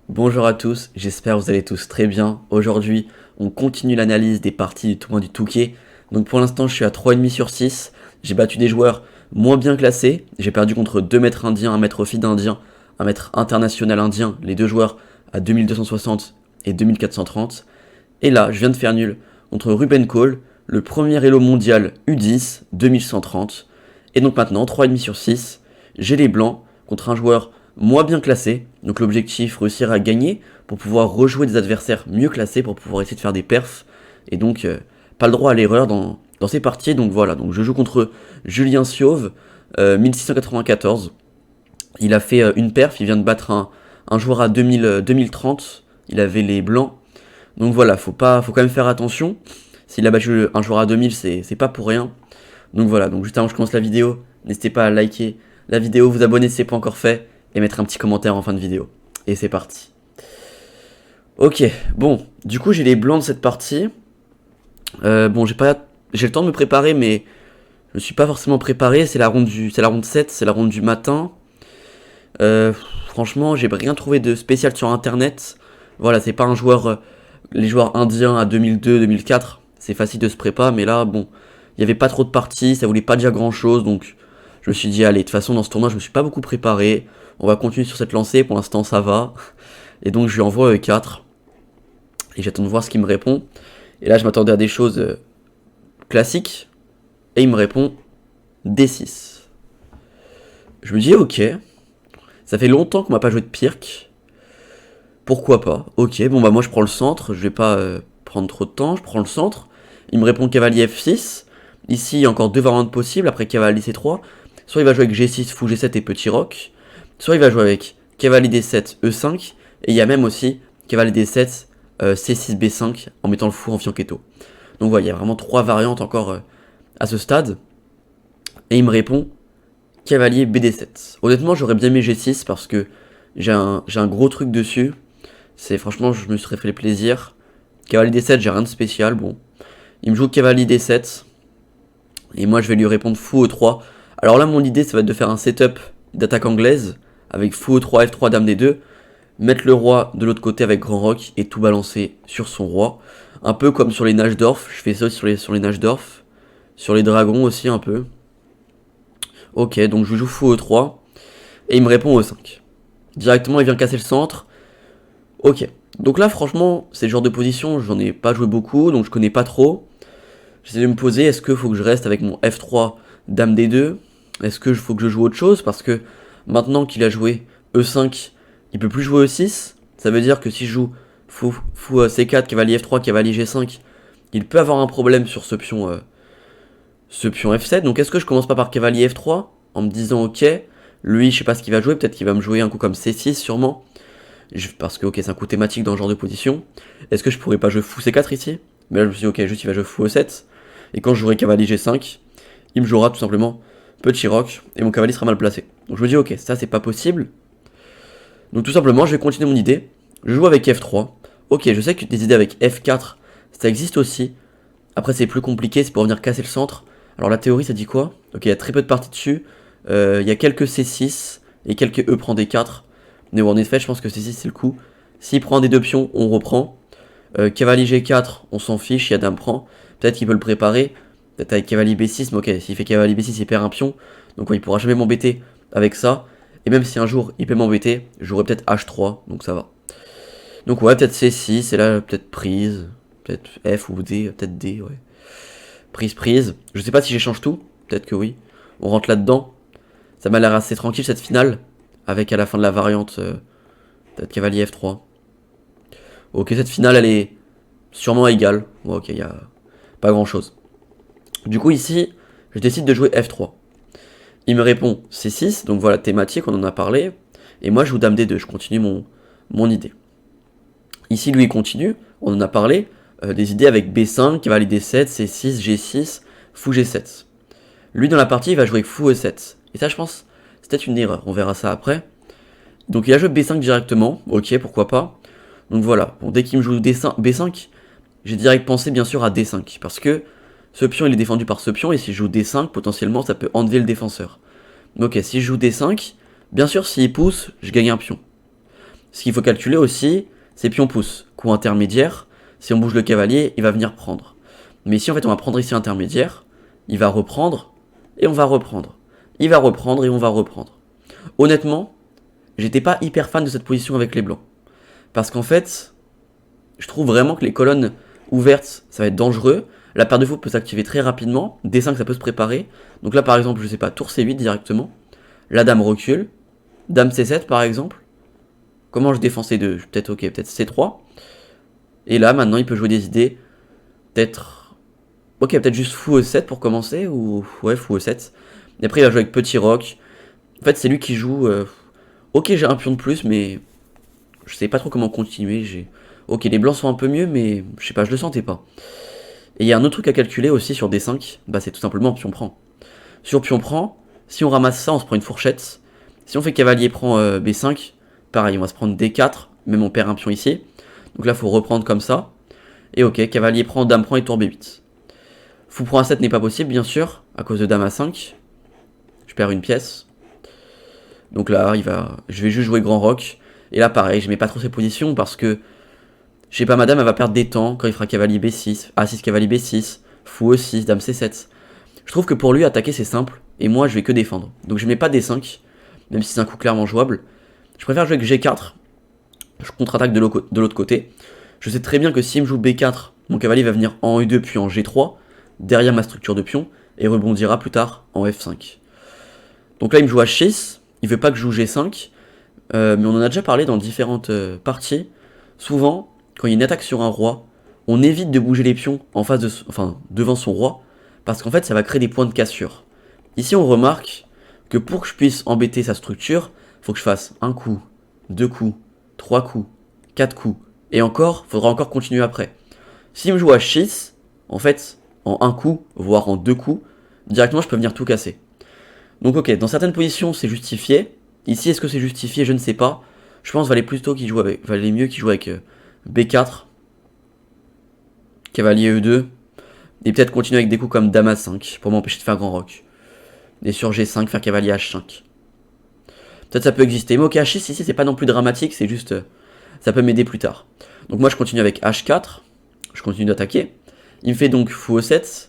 Bonjour à tous, j'espère que vous allez tous très bien. Aujourd'hui, on continue l'analyse des parties du tournoi du Touquet. Donc pour l'instant, je suis à 3,5 sur 6. J'ai battu des joueurs moins bien classés. J'ai perdu contre 2 mètres indiens, un maître FIDE indien, un maître international indien, les deux joueurs à 2260 et 2430. Et là, je viens de faire nul contre Ruben Cole, le premier Elo mondial U10 2130. Et donc maintenant, 3,5 sur 6. J'ai les blancs contre un joueur moins bien classé. Donc l'objectif, réussir à gagner pour pouvoir rejouer des adversaires mieux classés, pour pouvoir essayer de faire des perfs. Et donc, pas le droit à l'erreur dans ces parties. Donc voilà, donc je joue contre Julien Siauve, 1694. Il a fait une perf, il vient de battre un joueur à 2030. Il avait les blancs. Donc voilà, faut quand même faire attention. S'il a battu un joueur à 2000, c'est pas pour rien. Donc voilà, donc juste avant que je commence la vidéo, n'hésitez pas à liker la vidéo, vous abonner si c'est pas encore fait, et mettre un petit commentaire en fin de vidéo. Et c'est parti. Ok, bon, du coup j'ai les blancs de cette partie. Bon, j'ai le temps de me préparer, mais je me suis pas forcément préparé. C'est la ronde 7, c'est la ronde du matin. Franchement, j'ai rien trouvé de spécial sur internet. Voilà, c'est pas un joueur. Les joueurs indiens à 2002, 2004, c'est facile de se préparer, mais là, bon, il y avait pas trop de parties, ça voulait pas dire grand chose, donc je me suis dit, allez, de toute façon, dans ce tournoi, je me suis pas beaucoup préparé. On va continuer sur cette lancée, pour l'instant, ça va. Et donc, je lui envoie E4. Et j'attends de voir ce qu'il me répond. Et là, je m'attendais à des choses classiques. Et il me répond D6. Je me dis, ok. Ça fait longtemps qu'on m'a pas joué de Pirc. Pourquoi pas? Ok, bon bah moi je prends le centre. Je vais pas prendre trop de temps. Je prends le centre. Il me répond cavalier F6. Ici, il y a encore deux variantes possibles. Après cavalier C3. Soit il va jouer avec G6, fou G7 et petit roc. Soit il va jouer avec cavalier D7, E5. Et il y a même aussi cavalier D7, C6, B5 en mettant le fou en fianchetto. Donc voilà, il y a vraiment trois variantes encore à ce stade. Et il me répond cavalier BD7. Honnêtement, j'aurais bien aimé G6 parce que j'ai un gros truc dessus. C'est franchement, je me serais fait plaisir. Cavalier D7, j'ai rien de spécial. Bon, il me joue cavalier D7. Et moi, je vais lui répondre fou E3. Alors là, mon idée, ça va être de faire un setup d'attaque anglaise avec fou E3, F3, dame D2. Mettre le roi de l'autre côté avec grand roc et tout balancer sur son roi. Un peu comme sur les Najdorf. Je fais ça aussi sur les Najdorf. Sur les dragons aussi un peu. Ok, donc je joue fou E3. Et il me répond E5. Directement, il vient casser le centre. Ok. Donc là, franchement, c'est le genre de position, j'en ai pas joué beaucoup, donc je connais pas trop. J'essaie de me poser, est-ce qu'il faut que je reste avec mon F3, dame D2? Est-ce que faut que je joue autre chose? Parce que maintenant qu'il a joué E5, il peut plus jouer E6. Ça veut dire que si je joue fou C4, cavalier F3, cavalier G5, il peut avoir un problème sur ce pion F7. Donc est-ce que je commence pas par cavalier F3 en me disant ok, lui je sais pas ce qu'il va jouer, peut-être qu'il va me jouer un coup comme C6 sûrement. Parce que ok, c'est un coup thématique dans ce genre de position. Est-ce que je pourrais pas jouer fou C4 ici? Mais là je me suis dit ok, juste il va jouer fou E7. Et quand je jouerai cavalier G5, il me jouera tout simplement petit roc et mon cavalier sera mal placé. Donc je me dis ok, ça c'est pas possible. Donc tout simplement, je vais continuer mon idée. Je joue avec F3. Ok, je sais que des idées avec F4, ça existe aussi. Après c'est plus compliqué, c'est pour venir casser le centre. Alors la théorie ça dit quoi? Ok, il y a très peu de parties dessus. Il y a quelques C6 et quelques E prend D4. Mais bon, en effet, je pense que C6 c'est le coup. S'il prend des deux pions, on reprend. Cavalier G4, on s'en fiche, il y a dame prend. Peut-être qu'il peut le préparer. Peut-être avec cavalier B6, mais ok, s'il fait cavalier B6, il perd un pion. Donc ouais, il pourra jamais m'embêter avec ça. Et même si un jour il peut m'embêter, j'aurai peut-être H3, donc ça va. Donc ouais, peut-être C6, et là peut-être prise. Peut-être F ou D, peut-être D, ouais. Prise. Je sais pas si j'échange tout, peut-être que oui. On rentre là-dedans. Ça m'a l'air assez tranquille cette finale. Avec à la fin de la variante, peut-être cavalier F3. Ok, cette finale elle est sûrement égale. Bon, ok, il y a pas grand chose. Du coup ici, je décide de jouer F3. Il me répond C6, donc voilà, thématique, on en a parlé. Et moi je joue dame D2, je continue mon idée. Ici lui il continue, on en a parlé. Des idées avec B5, cavalier D7, C6, G6, fou G7. Lui dans la partie il va jouer avec fou E7. Et ça je pense c'est peut-être une erreur, on verra ça après. Donc il a joué B5 directement, ok pourquoi pas. Donc voilà, bon, dès qu'il me joue B5, j'ai direct pensé bien sûr à D5. Parce que ce pion il est défendu par ce pion et si je joue D5 potentiellement ça peut enlever le défenseur. Ok, si je joue D5, bien sûr s'il pousse, je gagne un pion. Ce qu'il faut calculer aussi, c'est pion pousse. Coup intermédiaire, si on bouge le cavalier, il va venir prendre. Mais ici, en fait, on va prendre ici intermédiaire, il va reprendre, et on va reprendre. Il va reprendre, et on va reprendre. Honnêtement, j'étais pas hyper fan de cette position avec les blancs. Parce qu'en fait, je trouve vraiment que les colonnes ouvertes, ça va être dangereux. La paire de fou peut s'activer très rapidement. D5, ça peut se préparer. Donc là, par exemple, je sais pas, tour C8 directement. La dame recule. Dame C7, par exemple. Comment je défends C2? Peut-être, ok, peut-être C3. Et là, maintenant, il peut jouer des idées. Peut-être... Ok, peut-être juste fou E7 pour commencer. Ou... Ouais, fou E7. Et après, il va jouer avec petit roc. En fait, c'est lui qui joue... Ok, j'ai un pion de plus, mais... Je sais pas trop comment continuer. Ok, les blancs sont un peu mieux, mais... Je sais pas, je le sentais pas. Et il y a un autre truc à calculer aussi sur D5. Bah, c'est tout simplement pion prend. Sur pion prend, si on ramasse ça, on se prend une fourchette. Si on fait cavalier prend B5, pareil, on va se prendre D4. Même on perd un pion ici. Donc là, il faut reprendre comme ça. Et ok, cavalier prend, dame prend et tour B8. Fou prend A7 n'est pas possible, bien sûr, à cause de dame A5. Je perds une pièce. Donc là, je vais juste jouer grand roc. Et là, pareil, je mets pas trop ces positions parce que, je sais pas, madame, elle va perdre des temps quand il fera cavalier B6, A6, cavalier B6, fou E6, dame C7. Je trouve que pour lui, attaquer, c'est simple. Et moi, je vais que défendre. Donc je mets pas D5, même si c'est un coup clairement jouable. Je préfère jouer avec G4. Je contre-attaque de l'autre côté. Je sais très bien que s'il me joue B4, mon cavalier va venir en E2 puis en G3, derrière ma structure de pion, et rebondira plus tard en F5. Donc là, il me joue H6, il veut pas que je joue G5, mais on en a déjà parlé dans différentes parties. Souvent, quand il y a une attaque sur un roi, on évite de bouger les pions en face devant son roi, parce qu'en fait, ça va créer des points de cassure. Ici, on remarque que pour que je puisse embêter sa structure, il faut que je fasse un coup, deux coups, trois coups, quatre coups, et encore, faudra encore continuer après. S'il me joue H6, en fait, en un coup, voire en deux coups, directement, je peux venir tout casser. Donc ok, dans certaines positions, c'est justifié. Ici, est-ce que c'est justifié? Je ne sais pas. Je pense valait mieux qu'il joue avec B4, cavalier E2, et peut-être continuer avec des coups comme dame A5 pour m'empêcher de faire grand roc. Et sur G5, faire cavalier H5. Peut-être ça peut exister. Mais ok, H6 ici, c'est pas non plus dramatique, c'est juste... ça peut m'aider plus tard. Donc moi, je continue avec H4. Je continue d'attaquer. Il me fait donc fou E7.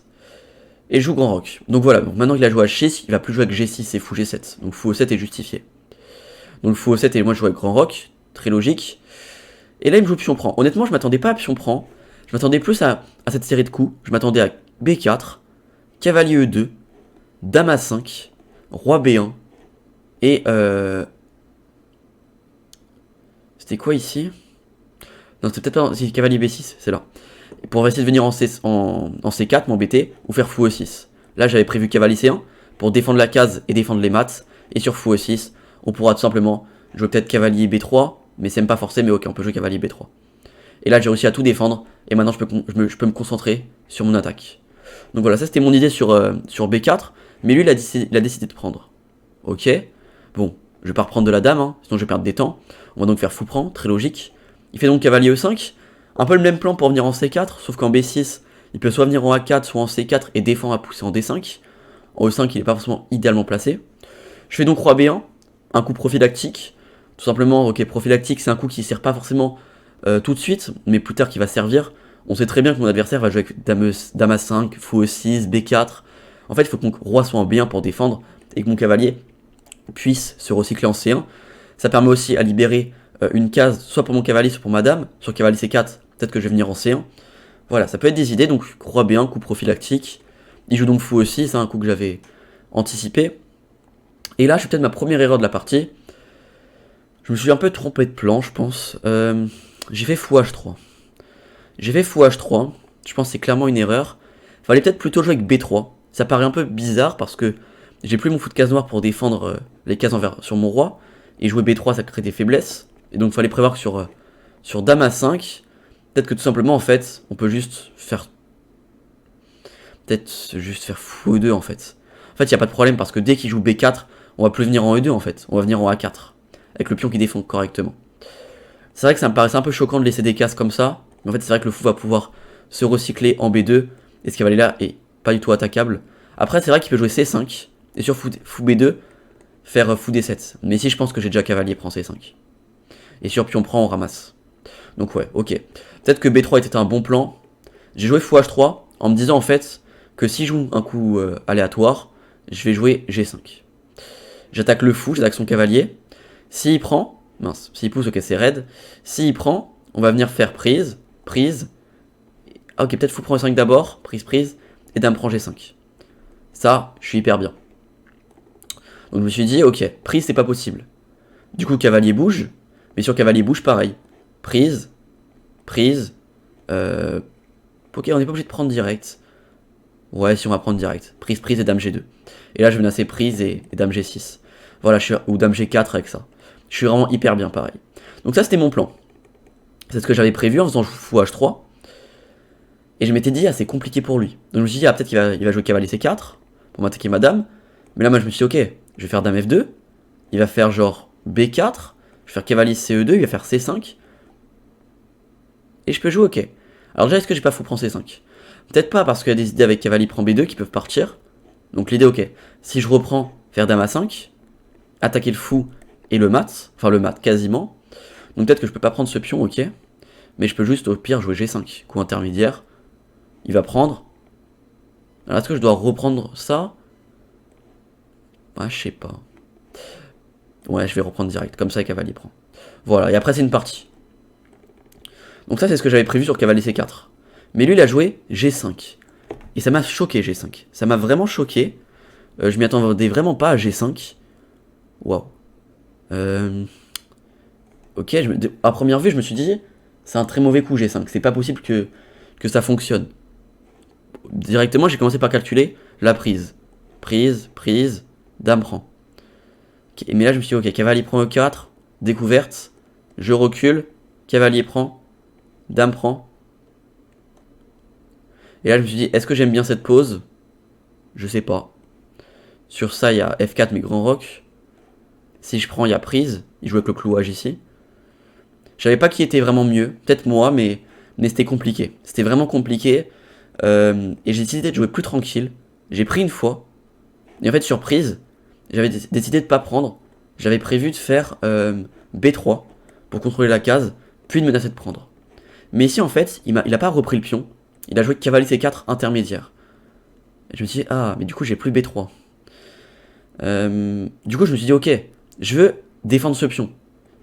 Et je joue grand roc. Donc voilà, donc maintenant qu'il a joué H6, il va plus jouer avec G6 et fou G7. Donc fou E7 est justifié. Donc fou E7 et moi je joue avec grand roc. Très logique. Et là, il me joue pion prend. Honnêtement, je m'attendais pas à pion prend. Je m'attendais plus à cette série de coups. Je m'attendais à B4, cavalier E2, dame A5, roi B1. Et c'était quoi ici? Non, c'était peut-être pas... Si, cavalier B6, c'est là. Et pour essayer de venir en C4, m'embêter, ou faire fou E6. Là, j'avais prévu cavalier C1, pour défendre la case et défendre les maths. Et sur fou E6, on pourra tout simplement jouer peut-être cavalier B3, mais c'est même pas forcé, mais ok, on peut jouer cavalier B3. Et là, j'ai réussi à tout défendre, et maintenant, je peux me concentrer sur mon attaque. Donc voilà, ça c'était mon idée sur B4, mais lui, il a décidé de prendre. Ok, bon, je vais pas reprendre de la dame, hein, sinon je vais perdre des temps. On va donc faire fou prend, très logique. Il fait donc cavalier E5, un peu le même plan pour venir en C4, sauf qu'en B6, il peut soit venir en A4, soit en C4 et défendre à pousser en D5. En E5, il n'est pas forcément idéalement placé. Je fais donc roi B1, un coup prophylactique. Tout simplement, ok, prophylactique, c'est un coup qui ne sert pas forcément tout de suite, mais plus tard qui va servir. On sait très bien que mon adversaire va jouer avec dame A5, fou E6, B4. En fait, il faut que mon roi soit en B1 pour défendre et que mon cavalier puisse se recycler en C1. Ça permet aussi à libérer une case, soit pour mon cavalier, soit pour ma dame. Sur cavalier C4, peut-être que je vais venir en C1. Voilà, ça peut être des idées. Donc, roi B1, coup prophylactique. Il joue donc fou E6, c'est un coup que j'avais anticipé. Et là, je fais peut-être ma première erreur de la partie. Je me suis un peu trompé de plan, je pense. J'ai fait fou H3. J'ai fait fou H3. Je pense que c'est clairement une erreur. Fallait peut-être plutôt jouer avec B3. Ça paraît un peu bizarre parce que j'ai plus mon fou de case noire pour défendre les cases sur mon roi. Et jouer B3, ça crée des faiblesses. Et donc, il fallait prévoir que sur dame A5, peut-être que tout simplement, en fait, on peut juste faire... Peut-être juste faire fou E2, en fait. En fait, il n'y a pas de problème parce que dès qu'il joue B4, on va plus venir en E2, en fait. On va venir en A4. Avec le pion qui défend correctement. C'est vrai que ça me paraissait un peu choquant de laisser des cases comme ça. Mais en fait, c'est vrai que le fou va pouvoir se recycler en B2. Et ce cavalier là est pas du tout attaquable. Après, c'est vrai qu'il peut jouer C5. Et sur fou B2, faire fou D7. Mais ici, je pense que j'ai déjà cavalier prend C5. Et sur pion prend, on ramasse. Donc ouais, ok. Peut-être que B3 était un bon plan. J'ai joué fou H3 en me disant en fait que si je joue un coup aléatoire, je vais jouer G5. J'attaque le fou, j'attaque son cavalier. S'il prend, mince, s'il pousse, ok, c'est raide. S'il prend, on va venir faire prise, prise. Ah, ok, peut-être fou prend E5 d'abord, prise, prise, et dame prend G5. Ça, je suis hyper bien. Donc je me suis dit, ok, prise, c'est pas possible. Du coup, cavalier bouge, mais sur cavalier bouge, pareil. Prise, prise. Ok, on n'est pas obligé de prendre direct. Ouais, si on va prendre direct. Prise, prise et dame G2. Et là, je menaçais prise et dame G6. Voilà, ou dame G4 avec ça. Je suis vraiment hyper bien, pareil. Donc ça, c'était mon plan. C'est ce que j'avais prévu en faisant fou H3. Et je m'étais dit, ah, c'est compliqué pour lui. Donc je me suis dit, ah, peut-être qu'il va jouer cavalier C4 pour m'attaquer ma dame. Mais là, moi, je me suis dit, ok, je vais faire dame F2. Il va faire genre B4. Je vais faire cavalier CE2. Il va faire C5. Et je peux jouer, ok. Alors déjà, est-ce que j'ai pas fou prend C5? Peut-être pas, parce qu'il y a des idées avec cavalier prend B2 qui peuvent partir. Donc l'idée, ok. Si je reprends, faire dame A5, attaquer le fou et le mat. Enfin, le mat, quasiment. Donc peut-être que je peux pas prendre ce pion, ok. Mais je peux juste, au pire, jouer G5. Coup intermédiaire. Il va prendre. Alors est-ce que je dois reprendre ça? Ouais, je sais pas. Ouais, je vais reprendre direct. Comme ça, le cavalier prend. Voilà, et après, c'est une partie. Donc ça, c'est ce que j'avais prévu sur cavalier C4. Mais lui, il a joué G5. Et ça m'a choqué, G5. Ça m'a vraiment choqué. Je m'y attendais vraiment pas à G5. Waouh. Ok, à première vue, je me suis dit, c'est un très mauvais coup G5. C'est pas possible que ça fonctionne. Directement, j'ai commencé par calculer la prise. Prise, prise, dame prend. Okay, mais là, je me suis dit, ok, cavalier prend E4, découverte, je recule, cavalier prend, dame prend. Et là, je me suis dit, est-ce que j'aime bien cette pose? Je sais pas. Sur ça, il y a F4, mais grand roc. Si je prends, il y a prise. Il joue avec le clouage ici. Je savais pas qui était vraiment mieux. Peut-être moi, mais c'était compliqué. C'était vraiment compliqué. Et j'ai décidé de jouer plus tranquille. J'ai pris une fois. Et en fait, surprise, j'avais décidé de pas prendre. J'avais prévu de faire B3 pour contrôler la case, puis de menacer de prendre. Mais ici, en fait, il a pas repris le pion. Il a joué cavalier C4 intermédiaire. Et je me suis dit, ah, mais du coup, j'ai plus B3. Du coup, je me suis dit, ok, je veux défendre ce pion.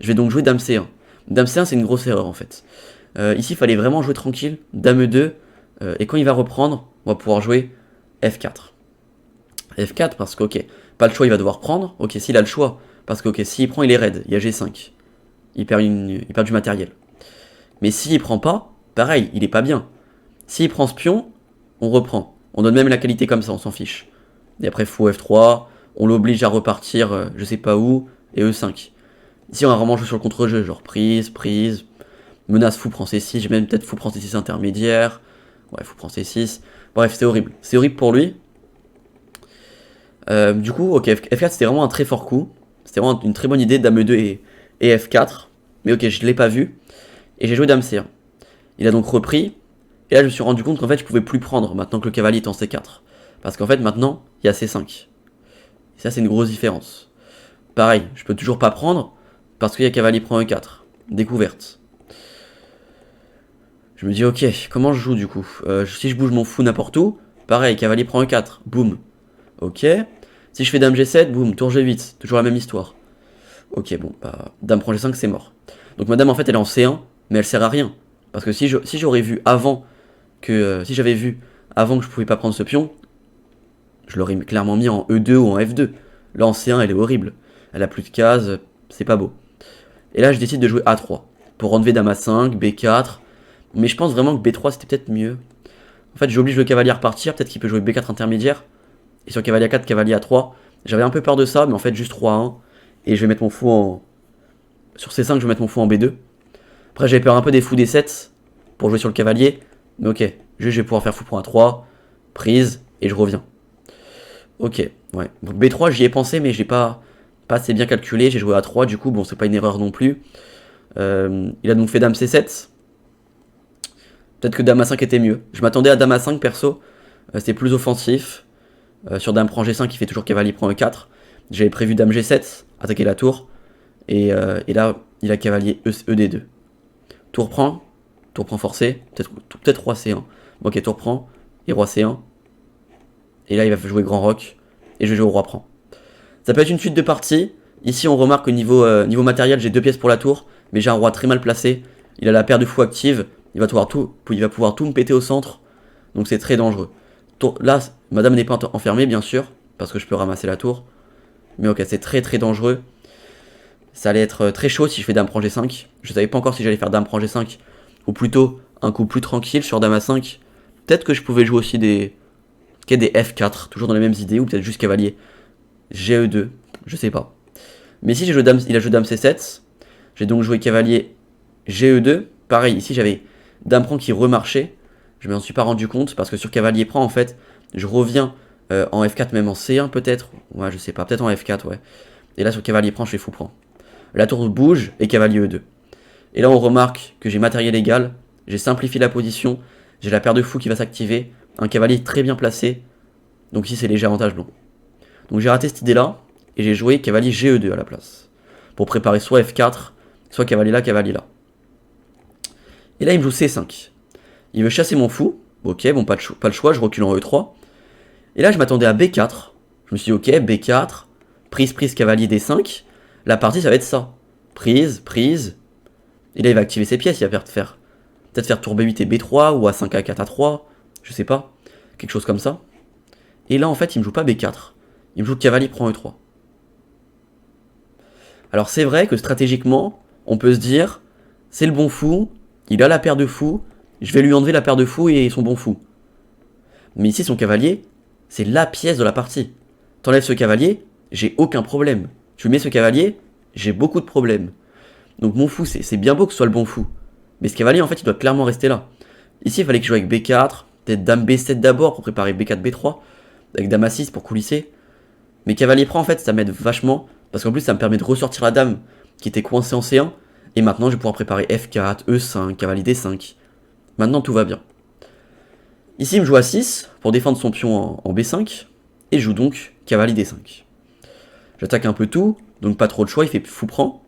Je vais donc jouer dame C1. Dame C1, c'est une grosse erreur, en fait. Ici, il fallait vraiment jouer tranquille. Dame E2. Et quand il va reprendre, on va pouvoir jouer F4. F4 parce que, ok, pas le choix, il va devoir prendre. Ok, s'il a le choix, parce que, ok, s'il prend, il est raide. Il y a G5. Il perd du matériel. Mais s'il prend pas, pareil, il est pas bien. S'il prend ce pion, on reprend. On donne même la qualité comme ça, on s'en fiche. Et après, fou F3, on l'oblige à repartir, je sais pas où, et E5. Ici, on va vraiment jouer sur le contre-jeu, genre prise, prise, menace fou prend C6, j'ai même peut-être fou prend C6 intermédiaire. Ouais, fou prend C6. Bref, c'est horrible. C'est horrible pour lui. Du coup, ok, F4 c'était vraiment un très fort coup. C'était vraiment une très bonne idée, dame E2 et F4. Mais ok, je l'ai pas vu. Et j'ai joué dame C1. Il a donc repris. Et là, je me suis rendu compte qu'en fait, je pouvais plus prendre maintenant que le cavalier est en C4. Parce qu'en fait, maintenant, il y a C5. Et ça, c'est une grosse différence. Pareil, je peux toujours pas prendre parce qu'il y a cavalier prend E4. Découverte. Je me dis, ok, comment je joue du coup? Si je bouge mon fou n'importe où, pareil, cavalier prend E4. Boum. Ok. Si je fais dame G7, boum, tour G8. Toujours la même histoire. Ok, bon, bah, dame prend G5, c'est mort. Donc ma dame, en fait, elle est en C1, mais elle sert à rien. Parce que si j'aurais vu avant que... si j'avais vu avant que je pouvais pas prendre ce pion, je l'aurais clairement mis en E2 ou en F2. Là, en C1, elle est horrible. Elle a plus de cases, c'est pas beau. Et là, je décide de jouer A3. Pour enlever dame A5, B4. Mais je pense vraiment que B3, c'était peut-être mieux. En fait, j'oblige le cavalier à repartir. Peut-être qu'il peut jouer B4 intermédiaire. Et sur cavalier A4, cavalier A3. J'avais un peu peur de ça, mais en fait, juste 3-1. Et je vais mettre mon fou en... Sur C5, je vais mettre mon fou en B2. Après, j'avais peur un peu des fous D7 pour jouer sur le cavalier. Mais ok, juste je vais pouvoir faire fou pour A3. Prise, et je reviens. Ok, ouais. Donc B3, j'y ai pensé, mais j'ai pas assez bien calculé. J'ai joué A3, du coup, bon, c'est pas une erreur non plus. Il a donc fait dame C7. Peut-être que dame A5 était mieux. Je m'attendais à dame A5 perso. C'était plus offensif. Sur dame prend G5, il fait toujours cavalier prend E4. J'avais prévu dame G7, attaquer la tour. Et là, il a cavalier ED2. Tour prend forcé, peut-être roi C1. Bon, ok, tour prend, et roi C1. Et là, il va jouer grand roc, et je vais jouer au roi prend. Ça peut être une suite de parties. Ici, on remarque au niveau matériel, j'ai 2 pièces pour la tour, mais j'ai un roi très mal placé. Il a la paire de fous active, il va pouvoir tout me péter au centre, donc c'est très dangereux. Là, madame n'est pas enfermée, bien sûr, parce que je peux ramasser la tour. Mais ok, c'est très très dangereux. Ça allait être très chaud si je fais dame prend G5. Je savais pas encore si j'allais faire dame prend G5, ou plutôt un coup plus tranquille sur dame A5. Peut-être que je pouvais jouer aussi des F4, toujours dans les mêmes idées, ou peut-être juste cavalier GE2, je sais pas. Mais ici, il a joué dame C7, j'ai donc joué cavalier GE2. Pareil, ici j'avais dame prend qui remarchait, je m'en suis pas rendu compte, parce que sur cavalier prend, en fait, je reviens en F4, même en C1 peut-être, ouais, je sais pas, peut-être en F4, ouais. Et là, sur cavalier prend, je fais fou prend. La tour bouge, et cavalier E2. Et là, on remarque que j'ai matériel égal, j'ai simplifié la position, j'ai la paire de fous qui va s'activer, un cavalier très bien placé, donc ici c'est léger avantage blanc. Donc j'ai raté cette idée-là, et j'ai joué cavalier GE2 à la place, pour préparer soit F4, soit cavalier là, cavalier là. Et là, il me joue C5. Il veut chasser mon fou, ok, bon, pas le choix, je recule en E3. Et là, je m'attendais à B4, je me suis dit, ok, B4, prise, cavalier D5, la partie ça va être ça. Prise. Et là, il va activer ses pièces, il va peut-être faire tour B8 et B3, ou A5, A4, A3, je sais pas, quelque chose comme ça. Et là, en fait, il me joue pas B4, il me joue cavalier prend E3. Alors c'est vrai que stratégiquement, on peut se dire, c'est le bon fou, il a la paire de fous, je vais lui enlever la paire de fous et son bon fou. Mais ici, son cavalier, c'est la pièce de la partie. T'enlèves ce cavalier, j'ai aucun problème. Tu mets ce cavalier, j'ai beaucoup de problèmes. Donc mon fou, c'est bien beau que ce soit le bon fou. Mais ce cavalier, en fait, il doit clairement rester là. Ici, il fallait que je joue avec B4, peut-être dame B7 d'abord pour préparer B4, B3, avec dame A6 pour coulisser. Mais cavalier prend, en fait, ça m'aide vachement, parce qu'en plus, ça me permet de ressortir la dame qui était coincée en C1, et maintenant, je vais pouvoir préparer F4, E5, cavalier D5. Maintenant, tout va bien. Ici, il me joue A6 pour défendre son pion en B5, et je joue donc cavalier D5. J'attaque un peu tout, donc pas trop de choix, il fait fou prend.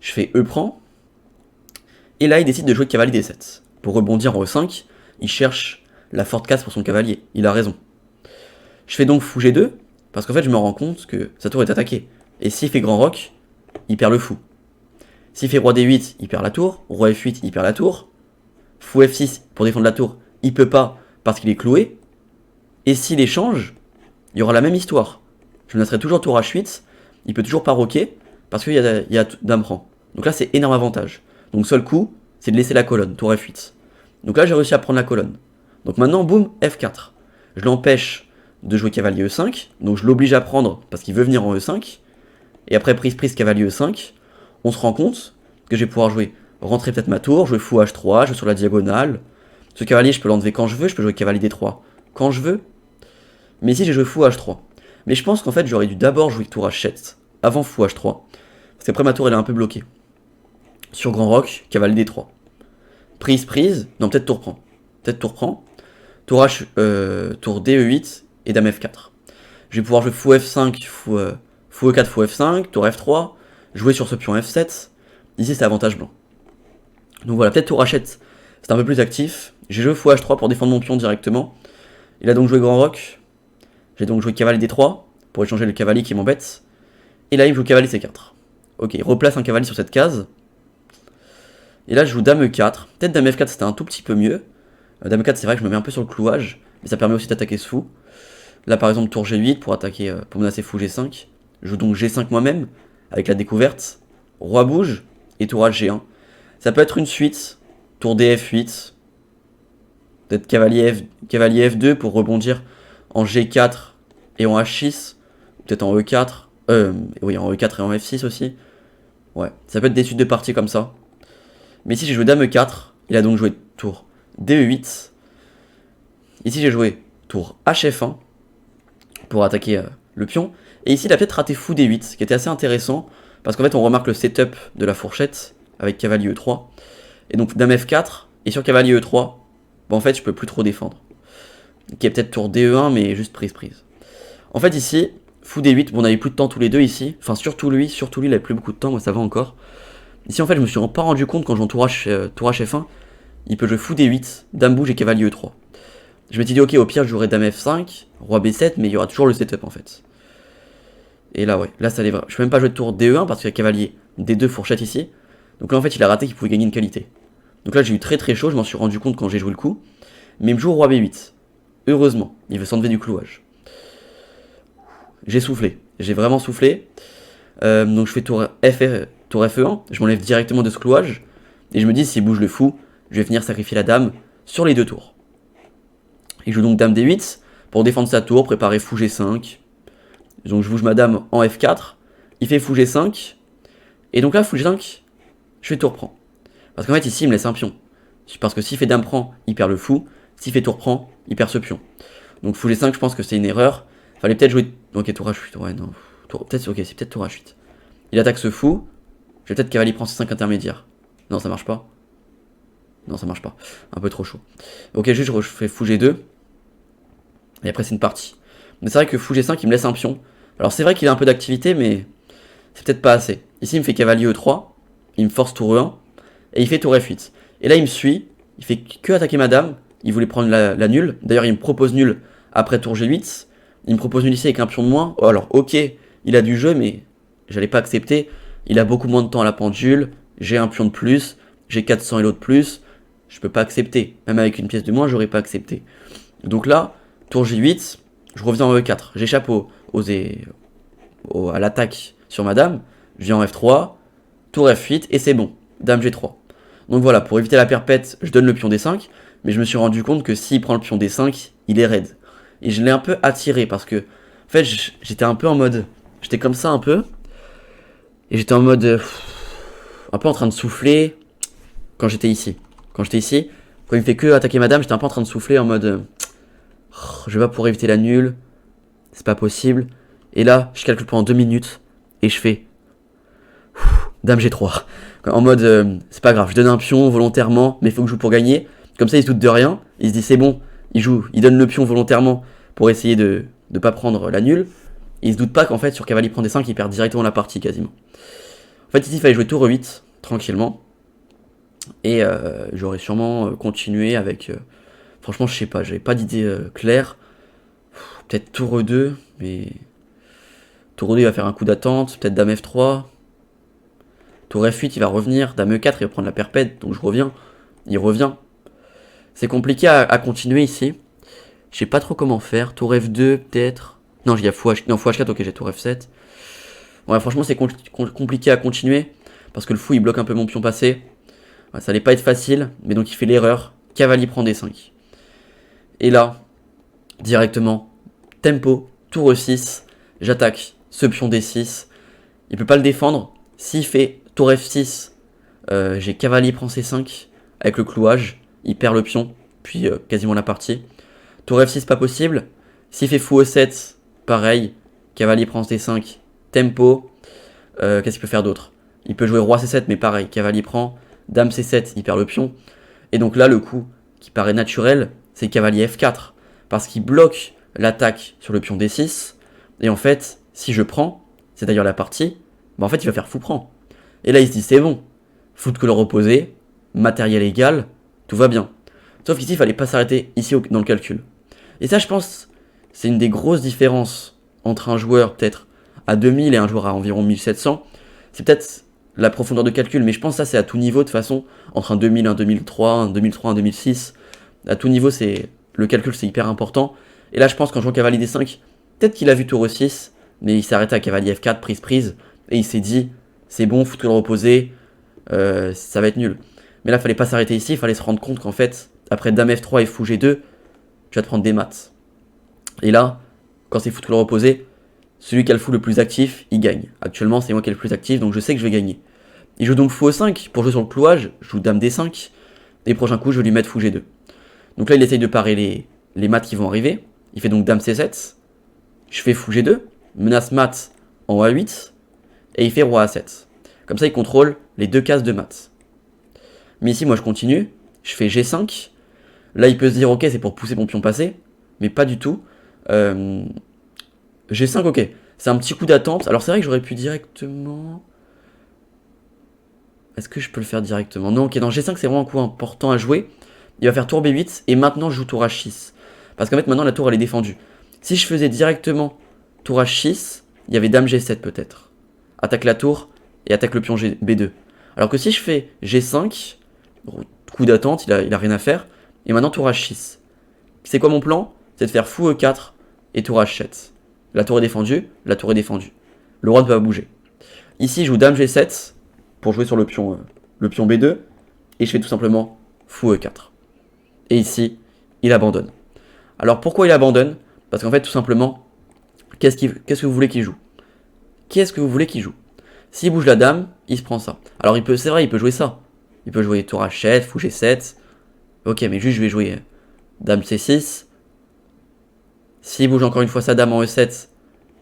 Je fais E prend. Et là, il décide de jouer cavalier D7. Pour rebondir en E5, il cherche la forte case pour son cavalier. Il a raison. Je fais donc fou G2, parce qu'en fait, je me rends compte que sa tour est attaquée. Et s'il fait grand roc, il perd le fou. S'il fait roi D8, il perd la tour. Roi F8, il perd la tour. Fou F6 pour défendre la tour, il peut pas parce qu'il est cloué. Et s'il échange, il y aura la même histoire. Je me laisserai toujours tour H8, il peut toujours pas roquer parce qu'il y a dame prend. Donc là, c'est énorme avantage. Donc seul coup, c'est de laisser la colonne, tour F8. Donc là, j'ai réussi à prendre la colonne. Donc maintenant, boum, F4. Je l'empêche de jouer cavalier E5, donc je l'oblige à prendre parce qu'il veut venir en E5. Et après prise, cavalier E5, on se rend compte que je vais pouvoir rentrer peut-être ma tour, jouer fou H3, jouer sur la diagonale. Ce cavalier, je peux l'enlever quand je veux, je peux jouer cavalier D3 quand je veux. Mais ici, j'ai joué fou H3. Mais je pense qu'en fait, j'aurais dû d'abord jouer tour H7 avant fou H3. Parce qu'après, ma tour, elle est un peu bloquée. Sur grand roc, cavalier D3. Prise, non, peut-être tour prend. Tour DE8 et dame F4. Je vais pouvoir jouer fou F5, fou E4, fou F5, tour F3, jouer sur ce pion F7. Ici, c'est avantage blanc. Donc voilà, peut-être tour H7, c'est un peu plus actif. J'ai joué fou H3 pour défendre mon pion directement. Il a donc joué grand roc. J'ai donc joué cavalier D3 pour échanger le cavalier qui m'embête. Et là, il joue cavalier C4. Ok, il replace un cavalier sur cette case. Et là, je joue dame E4. Peut-être dame F4, c'était un tout petit peu mieux. Dame E4, c'est vrai que je me mets un peu sur le clouage, mais ça permet aussi d'attaquer ce fou. Là, par exemple, tour G8 pour attaquer, pour menacer fou G5. Je joue donc G5 moi-même, avec la découverte. Roi bouge, et tour H G1. Ça peut être une suite. Tour DF8. Peut-être cavalier F2 pour rebondir en G4 et en H6. Peut-être en E4. Oui, en E4 et en F6 aussi. Ouais, ça peut être des suites de parties comme ça. Mais ici, j'ai joué dame E4. Il a donc joué tour DE8. Ici, j'ai joué tour HF1 pour attaquer le pion. Et ici, il a peut-être raté fou D8, ce qui était assez intéressant. Parce qu'en fait, on remarque le setup de la fourchette avec cavalier E3. Et donc, dame F4. Et sur cavalier E3, en fait, je peux plus trop défendre. Ok, peut-être tour DE1, mais juste prise. En fait, ici, fou D8, bon on avait plus de temps tous les deux ici, enfin surtout lui il avait plus beaucoup de temps, moi ça va encore. Ici en fait je me suis pas rendu compte quand je joue tour H1, il peut jouer fou D8, dame bouge et cavalier E3. Je m'étais dit ok au pire je jouerais dame F5, roi B7 mais il y aura toujours le setup en fait. Et là ouais, là ça allait. Je peux même pas jouer de tour DE1 parce qu'il y a cavalier D2 fourchette ici. Donc là en fait il a raté qu'il pouvait gagner une qualité. Donc là j'ai eu très très chaud, je m'en suis rendu compte quand j'ai joué le coup. Mais il me joue roi B8. Heureusement, il veut s'enlever du clouage. J'ai soufflé, j'ai vraiment soufflé. Donc je fais tour Fe1, je m'enlève directement de ce clouage. Et je me dis s'il bouge le fou, je vais venir sacrifier la dame sur les deux tours. Il joue donc dame D8 pour défendre sa tour, préparer fou G5. Donc je bouge ma dame en F4, il fait fou G5. Et donc là fou G5, je fais tour prend. Parce qu'en fait ici il me laisse un pion. Parce que s'il fait dame prend, il perd le fou. S'il fait tour prend, il perd ce pion. Donc fou G5 je pense que c'est une erreur. Fallait peut-être jouer... Ok tour H8, ouais non. Peut-être ok, c'est peut-être tour H8. Il attaque ce fou. Je vais peut-être cavalier prend C5 intermédiaire. Non ça marche pas. Non ça marche pas. Un peu trop chaud. Ok juste je fais fou G2. Et après c'est une partie. Mais c'est vrai que fou G5 il me laisse un pion. Alors c'est vrai qu'il a un peu d'activité mais c'est peut-être pas assez. Ici il me fait cavalier E3. Il me force tour E1. Et il fait tour F8. Et là il me suit. Il fait que attaquer ma dame. Il voulait prendre la nulle. D'ailleurs il me propose nulle après tour G8. Il me propose nulle ici avec un pion de moins. Oh, alors ok, il a du jeu mais j'allais pas accepter. Il a beaucoup moins de temps à la pendule. J'ai un pion de plus. J'ai 400 et l'autre plus. Je peux pas accepter. Même avec une pièce de moins j'aurais pas accepté. Donc là, tour J8, je reviens en E4. J'échappe à l'attaque sur ma dame. Je viens en F3. Tour F8 et c'est bon. Dame G3. Donc voilà, pour éviter la perpète, je donne le pion D5. Mais je me suis rendu compte que s'il prend le pion D5, il est raide. Et je l'ai un peu attiré parce que, en fait, j'étais un peu en mode... J'étais comme ça un peu. Et j'étais en mode... un peu en train de souffler quand j'étais ici. Quand il me fait que attaquer ma dame, j'étais un peu en train de souffler en mode... je vais pas pouvoir éviter la nulle. C'est pas possible. Et là, je calcule pendant 2 minutes. Et je fais... dame G3. En mode, c'est pas grave, je donne un pion volontairement, mais il faut que je joue pour gagner. Comme ça, il se doute de rien. Il se dit, c'est bon, il donne le pion volontairement pour essayer de pas prendre la nulle. Et il se doute pas qu'en fait, sur cavalier prend D5, il perd directement la partie quasiment. En fait, ici, il fallait jouer tour E8, tranquillement. Et j'aurais sûrement continué avec... franchement, je sais pas, j'avais pas d'idée claire. Peut-être tour E2, mais... Tour E2, il va faire un coup d'attente. Peut-être dame F3. Tour F8, il va revenir. Dame E4, il va prendre la perpète. Donc je reviens. Il revient. C'est compliqué à continuer ici. Je sais pas trop comment faire. Tour F2, peut-être. Non, il y a fou H4, ok, j'ai tour F7. Ouais, franchement, c'est compliqué à continuer. Parce que le fou, il bloque un peu mon pion passé. Ouais, ça allait pas être facile. Mais donc, il fait l'erreur. Cavalier prend D5. Et là, directement, tempo, tour E6. J'attaque ce pion D6. Il peut pas le défendre. S'il fait tour F6, j'ai cavalier prend C5 avec le clouage. Il perd le pion, puis quasiment la partie. Tour F6, pas possible. S'il fait fou E7, pareil. Cavalier prend C5, tempo. Qu'est-ce qu'il peut faire d'autre? Il peut jouer roi C7, mais pareil. Cavalier prend. Dame C7, il perd le pion. Et donc là, le coup qui paraît naturel, c'est cavalier F4. Parce qu'il bloque l'attaque sur le pion D6. Et en fait, si je prends, c'est d'ailleurs la partie, bah en fait, il va faire fou prend. Et là, il se dit, c'est bon. Fou de couleur opposée, matériel égal, tout va bien. Sauf qu'ici, il fallait pas s'arrêter ici dans le calcul. Et ça, je pense, c'est une des grosses différences entre un joueur peut-être à 2000 et un joueur à environ 1700. C'est peut-être la profondeur de calcul, mais je pense que ça, c'est à tout niveau de toute façon. Entre un 2000, un 2003, un 2003, un 2006. À tout niveau, le calcul, c'est hyper important. Et là, je pense qu'en jouant cavalier D5, peut-être qu'il a vu tour E6, mais il s'est arrêté à cavalier F4, prise. Et il s'est dit, c'est bon, fou de couleur opposée, ça va être nul. Mais là, il fallait pas s'arrêter ici, il fallait se rendre compte qu'en fait, après dame F3 et fou G2, tu vas te prendre des maths. Et là, quand c'est fou de couleur opposée, celui qui a le fou le plus actif, il gagne. Actuellement, c'est moi qui ai le plus actif, donc je sais que je vais gagner. Il joue donc fou E5, pour jouer sur le clouage, je joue dame D5, et prochain coup, je vais lui mettre fou G2. Donc là, il essaye de parer les maths qui vont arriver. Il fait donc dame C7, je fais fou G2, menace mat en A8, et il fait roi A7. Comme ça, il contrôle les deux cases de maths. Mais ici, moi, je continue, je fais G5. Là, il peut se dire, ok, c'est pour pousser mon pion passé, mais pas du tout. G5, ok. C'est un petit coup d'attente. Alors c'est vrai que j'aurais pu directement... Est-ce que je peux le faire directement? Non, ok, dans G5 c'est vraiment un coup important à jouer. Il va faire tour B8 et maintenant je joue tour H6. Parce qu'en fait maintenant la tour elle est défendue. Si je faisais directement tour H6, il y avait dame G7 peut-être. Attaque la tour et attaque le pion B2. Alors que si je fais G5, coup d'attente, il a rien à faire. Et maintenant tour H6. C'est quoi mon plan? C'est de faire fou E4 et tour H7. La tour est défendue, la tour est défendue. Le roi ne peut pas bouger. Ici je joue dame G7 pour jouer sur le pion B2. Et je fais tout simplement fou E4. Et ici, il abandonne. Alors pourquoi il abandonne? Parce qu'en fait tout simplement, qu'est-ce que vous voulez qu'il joue? Qu'est-ce que vous voulez qu'il joue? S'il bouge la dame, il se prend ça. Alors c'est vrai, il peut jouer ça. Il peut jouer tour H7, fou G7. Ok, mais juste je vais jouer dame C6. S'il bouge encore une fois sa dame en E7,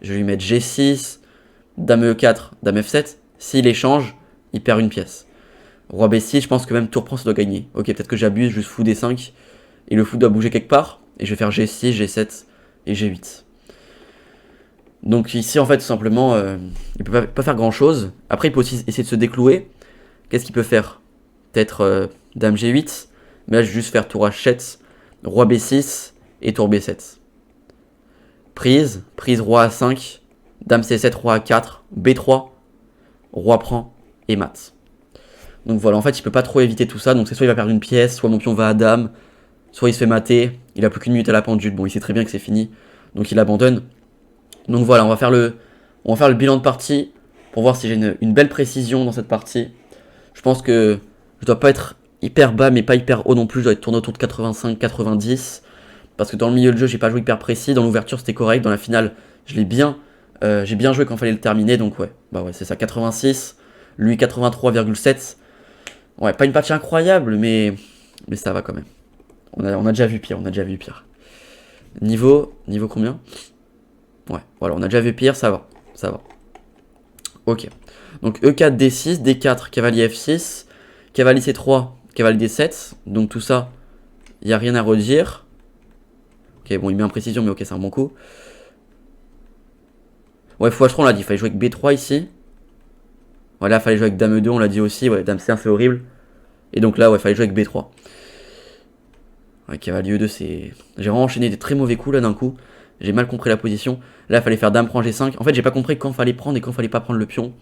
je vais lui mettre G6, dame E4, dame F7. S'il échange, il perd une pièce. Roi B6, je pense que même tour prend, ça doit gagner. Ok, peut-être que j'abuse, juste fou D5. Et le fou doit bouger quelque part. Et je vais faire G6, G7 et G8. Donc ici, en fait, tout simplement, il peut pas faire grand-chose. Après, il peut aussi essayer de se déclouer. Qu'est-ce qu'il peut faire? Peut-être dame G8. Mais là, je vais juste faire tour H7, roi B6 et tour B7. Prise roi A5, dame C7, roi A4, B3, roi prend et mat. Donc voilà, en fait, il peut pas trop éviter tout ça. Donc c'est soit il va perdre une pièce, soit mon pion va à dame, soit il se fait mater. Il a plus qu'une minute à la pendule. Bon, il sait très bien que c'est fini. Donc il abandonne. Donc voilà, on va faire le bilan de partie pour voir si j'ai une belle précision dans cette partie. Je pense que je dois pas être hyper bas, mais pas hyper haut non plus. Je dois être tourné autour de 85, 90. Parce que dans le milieu de jeu, j'ai pas joué hyper précis. Dans l'ouverture, c'était correct. Dans la finale, j'ai bien joué quand il fallait le terminer. Donc ouais, bah ouais, c'est ça, 86. Lui, 83,7. Ouais, pas une partie incroyable, mais ça va quand même. On a déjà vu pire, Niveau combien? Ouais, voilà, on a déjà vu pire, ça va. Ok. Donc E4, D6, D4, cavalier F6, cavalier C3, cavalier D7. Donc tout ça, il n'y a rien à redire. Ok, bon, il met en précision, mais ok, c'est un bon coup. Ouais, fou H3, on l'a dit, il fallait jouer avec B3 ici. Voilà, il fallait jouer avec Dame E2, on l'a dit aussi. Ouais, Dame C1, c'est horrible. Et donc là, ouais, il fallait jouer avec B3. Ouais, cavalier E2, c'est... J'ai vraiment enchaîné des très mauvais coups là d'un coup. J'ai mal compris la position. Là, il fallait faire Dame prend G5. En fait, j'ai pas compris quand fallait prendre et quand fallait pas prendre le pion.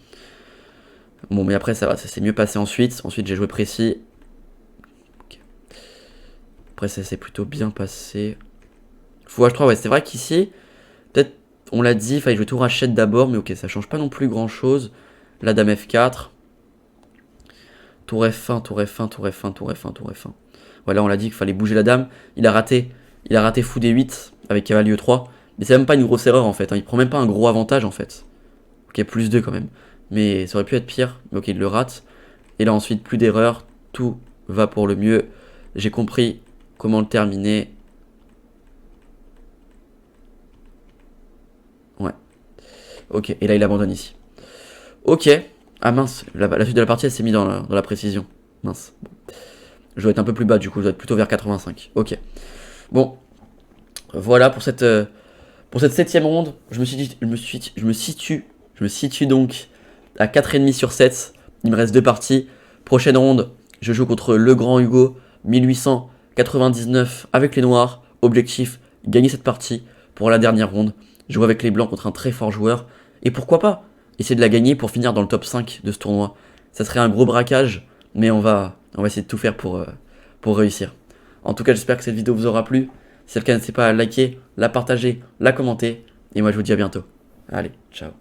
Bon, mais après, ça va, ça s'est mieux passé ensuite. Ensuite, j'ai joué précis. Okay. Après, ça s'est plutôt bien passé. Fou H3, ouais, c'est vrai qu'ici, peut-être, on l'a dit, il fallait jouer tour H7 d'abord, mais ok, ça change pas non plus grand-chose. La Dame F4. Tour F1, tour F1, tour F1, tour F1, tour F1. Voilà, on l'a dit qu'il fallait bouger la dame. Il a raté fou D8 avec cavalier E3. Mais c'est même pas une grosse erreur en fait. Hein. Il prend même pas un gros avantage en fait. Ok, plus 2 quand même. Mais ça aurait pu être pire. Mais ok, il le rate. Et là ensuite, plus d'erreurs. Tout va pour le mieux. J'ai compris comment le terminer. Ouais. Ok, et là il abandonne ici. Ok. Ah mince, la suite de la partie elle s'est mise dans la précision. Mince. Bon. Je dois être un peu plus bas du coup, je dois être plutôt vers 85. Ok. Bon. Voilà pour cette 7ème ronde. Je me situe donc à 4,5 sur 7. Il me reste 2 parties. Prochaine ronde, je joue contre le grand Hugo, 1899 avec les noirs. Objectif, gagner cette partie pour la dernière ronde. Je joue avec les blancs contre un très fort joueur. Et pourquoi pas essayer de la gagner pour finir dans le top 5 de ce tournoi. Ça serait un gros braquage, mais on va essayer de tout faire pour réussir. En tout cas, j'espère que cette vidéo vous aura plu. Si c'est le cas, n'hésitez pas à liker, la partager, la commenter. Et moi, je vous dis à bientôt. Allez, ciao.